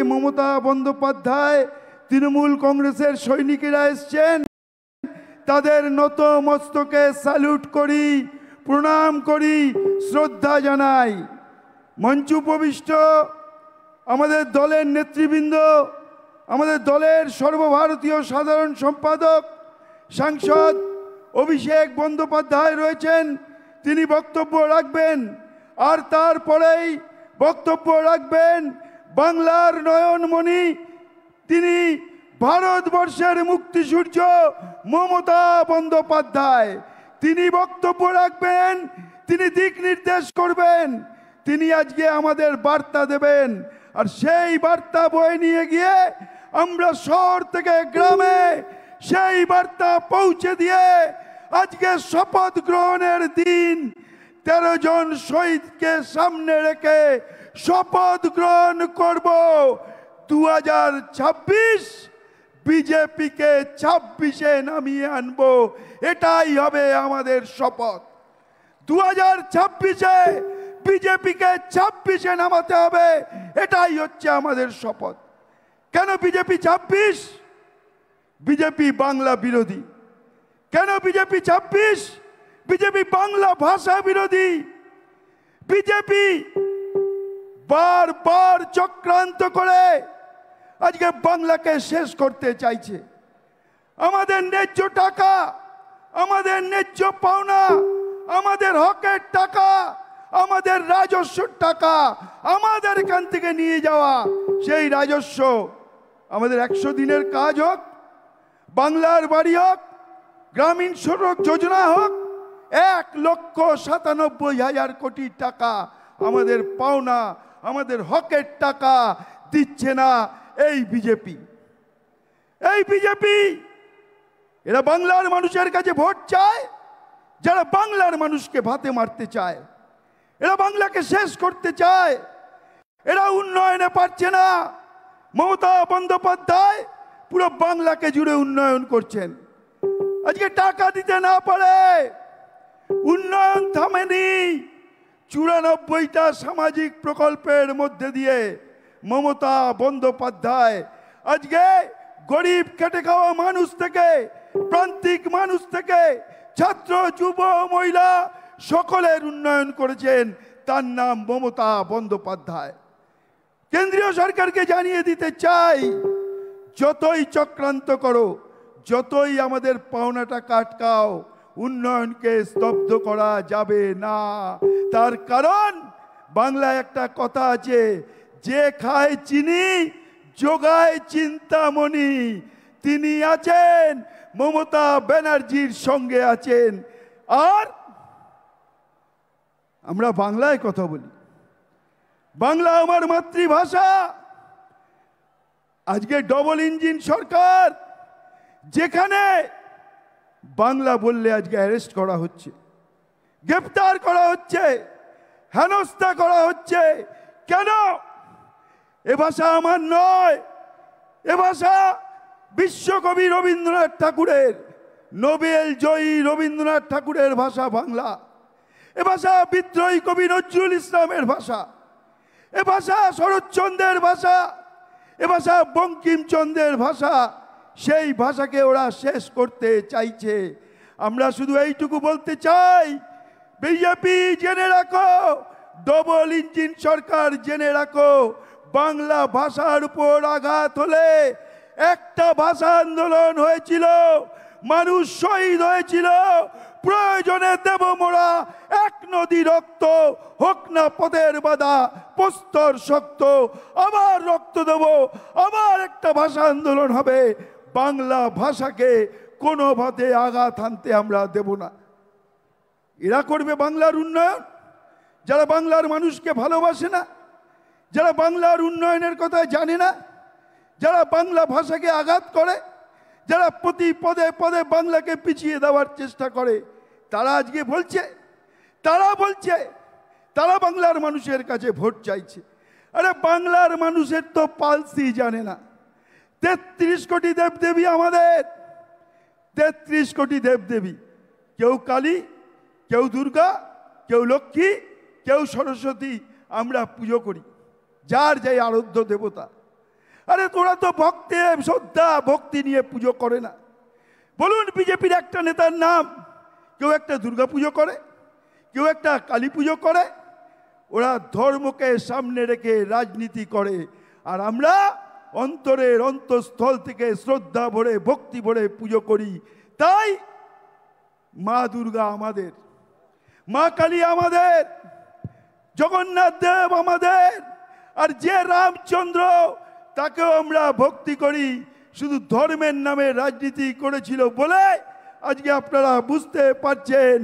মমতা বন্দ্যোপাধ্যায় তৃণমূল কংগ্রেসের সৈনিকেরা এসছেন, তাদের নত মস্তকে স্যালুট করি, প্রণাম করি, শ্রদ্ধা জানাই। মঞ্চ উপবিষ্ট আমাদের দলের নেতৃবৃন্দ, আমাদের দলের সর্বভারতীয় সাধারণ সম্পাদক সাংসদ অভিষেক বন্দ্যোপাধ্যায় রয়েছেন, তিনি বক্তব্য রাখবেন। আর তারপরেই বক্তব্য রাখবেন বাংলার নয়নমণি, তিনি ভারতবর্ষের মুক্তিসূর্য মমতা বন্দ্যোপাধ্যায়, তিনি বক্তব্য রাখবেন, তিনি দিক নির্দেশ করবেন, তিনি আজকে আমাদের বার্তা দেবেন। আর সেই বার্তা বয়ে নিয়ে গিয়ে আমরা শহর থেকে গ্রামে সেই বার্তা পৌঁছে দিয়ে আজকে শপথ গ্রহণের দিন 13 জন শহীদকে সামনে রেখে শপথ গ্রহণ করব। 2026 বিজেপিকে 26-এ নামিয়ে আনবো, এটাই হবে আমাদের শপথ। 2026-এ বিজেপিকে 26-এ নামাতে হবে, এটাই হচ্ছে আমাদের শপথ। কেন বিজেপি 26? বিজেপি বাংলা বিরোধী। কেন বিজেপি 26? বিজেপি বাংলা ভাষা বিরোধী। বিজেপি বারবার চক্রান্ত করে আজকে বাংলাকে শেষ করতে চাইছে। আমাদের ন্যায্য টাকা, আমাদের ন্যায্য পাওনা, আমাদের হকের টাকা, আমাদের রাজস্বর টাকা আমাদের এখান থেকে নিয়ে যাওয়া, সেই রাজস্ব আমাদের 100 দিনের কাজ হোক, বাংলার বাড়ি হোক, গ্রামীণ সড়ক যোজনা হোক, 1,97,000 কোটি টাকা আমাদের পাওনা, আমাদের হকের টাকা দিচ্ছে না এই বিজেপি। এই বিজেপি এরা বাংলার মানুষের কাছে ভোট চায়, যারা বাংলার মানুষকে ভাতে মারতে চায়, এরা বাংলাকে শেষ করতে চায়, এরা উন্নয়নে পারছে না। মমতা বন্দ্যোপাধ্যায় পুরো বাংলাকে জুড়ে উন্নয়ন করছেন। আজকে টাকা দিতে না পারে উন্নয়ন থামেনি। 94টা সামাজিক প্রকল্পের মধ্যে দিয়ে মমতা বন্দ্যোপাধ্যায় আজকে গরিব খেটে খাওয়া মানুষ থেকে, প্রান্তিক মানুষ থেকে, ছাত্র যুব মহিলা সকলের উন্নয়ন করেছেন। তার নাম মমতা বন্দ্যোপাধ্যায়। কেন্দ্রীয় সরকারকে জানিয়ে দিতে চাই, যতই চক্রান্ত করো, যতই আমাদের পাওনাটা কাটকাও, উন্নয়নকে স্তব্ধ করা যাবে না। তার কারণ বাংলায় একটা কথা আছে, যে খায় চিনি যোগায় চিন্তামণি। তিনি আছেন, মমতা ব্যানার্জির সঙ্গে আছেন। আর আমরা বাংলায় কথা বলি, বাংলা আমার মাতৃভাষা। আজকে ডবল ইঞ্জিন সরকার, যেখানে বাংলা বললে আজকে অ্যারেস্ট করা হচ্ছে, গ্রেফতার করা হচ্ছে, হেনস্থা করা হচ্ছে। কেন? এ ভাষা আমার নয়, এ ভাষা বিশ্বকবি রবীন্দ্রনাথ ঠাকুরের, নোবেল জয়ী রবীন্দ্রনাথ ঠাকুরের ভাষা বাংলা। এ ভাষা বিদ্রোহী কবি নজরুল ইসলামের ভাষা, এ ভাষা শরৎচন্দ্রের ভাষা, এ ভাষা বঙ্কিমচন্দ্রের ভাষা। সেই ভাষাকে ওরা শেষ করতে চাইছে। আমরা শুধু এইটুকু বলতে চাই, বিজেপি জেনে রাখো, ডবল ইঞ্জিন সরকার জেনে রাখো, বাংলা ভাষার উপর আঘাত হলে একটা ভাষা আন্দোলন হয়েছিল, মানুষ শহীদ হয়েছিল। প্রয়োজনে দেব মোরা 1 নদী রক্ত, হোক না পথের বাধা প্রস্তর শক্ত, আবার রক্ত দেব, আবার একটা ভাষা আন্দোলন হবে। বাংলা ভাষাকে কোনো ভাবে আঘাত আনতে আমরা দেব না। এরা করবে বাংলার উন্নয়ন, যারা বাংলার মানুষকে ভালোবাসে না, যারা বাংলার উন্নয়নের কথা জানে না, যারা বাংলা ভাষাকে আঘাত করে, যারা প্রতি পদে পদে বাংলাকে পিছিয়ে দেওয়ার চেষ্টা করে, তারা আজকে বলছে, তারা বাংলার মানুষের কাছে ভোট চাইছে। আরে বাংলার মানুষের তো পালসই জানে না। 33 কোটি দেবদেবী আমাদের, 33 কোটি দেবদেবী। কেউ কালী, কেউ দুর্গা, কেউ লক্ষ্মী, কেউ সরস্বতী আমরা পুজো করি, যার যে আরাধ্য দেবতা। আরে তোরা তো ভক্তি শ্রদ্ধা ভক্তি নিয়ে পুজো করে না। বলুন বিজেপির একটা নেতার নাম। কেউ একটা দুর্গা পুজো করে, কেউ একটা কালী পুজো করে। ওরা ধর্মকে সামনে রেখে রাজনীতি করে, আর আমরা অন্তরের অন্তঃস্থল থেকে শ্রদ্ধা ভরে ভক্তি ভরে পুজো করি। তাই মা দুর্গা আমাদের, মা কালী আমাদের, জগন্নাথ দেব আমাদের, আর যে রামচন্দ্র তাকেও আমরা ভক্তি করি। শুধু ধর্মের নামে রাজনীতি করেছিল বলে আজকে আপনারা বুঝতে পারছেন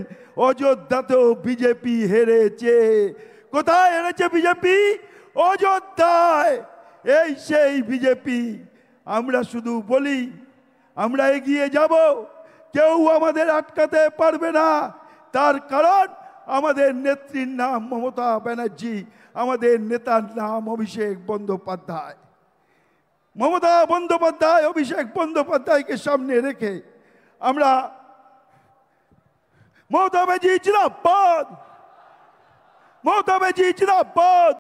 অযোধ্যাতেও বিজেপি হেরেছে। কোথায় হেরেছে বিজেপি? অযোধ্যায়। এই সেই বিজেপি। আমরা শুধু বলি আমরা এগিয়ে যাব, কেউ আমাদের আটকাতে পারবে না। তার কারণ আমাদের নেত্রীর নাম মমতা ব্যানার্জি, আমাদের নেতার নাম অভিষেক বন্দ্যোপাধ্যায়। মমতা বন্দ্যোপাধ্যায়, অভিষেক বন্দ্যোপাধ্যায়কে সামনে রেখে আমরা মমতা ব্যানার্জি জিন্দাবাদ, মমতা ব্যানার্জি জিন্দাবাদ।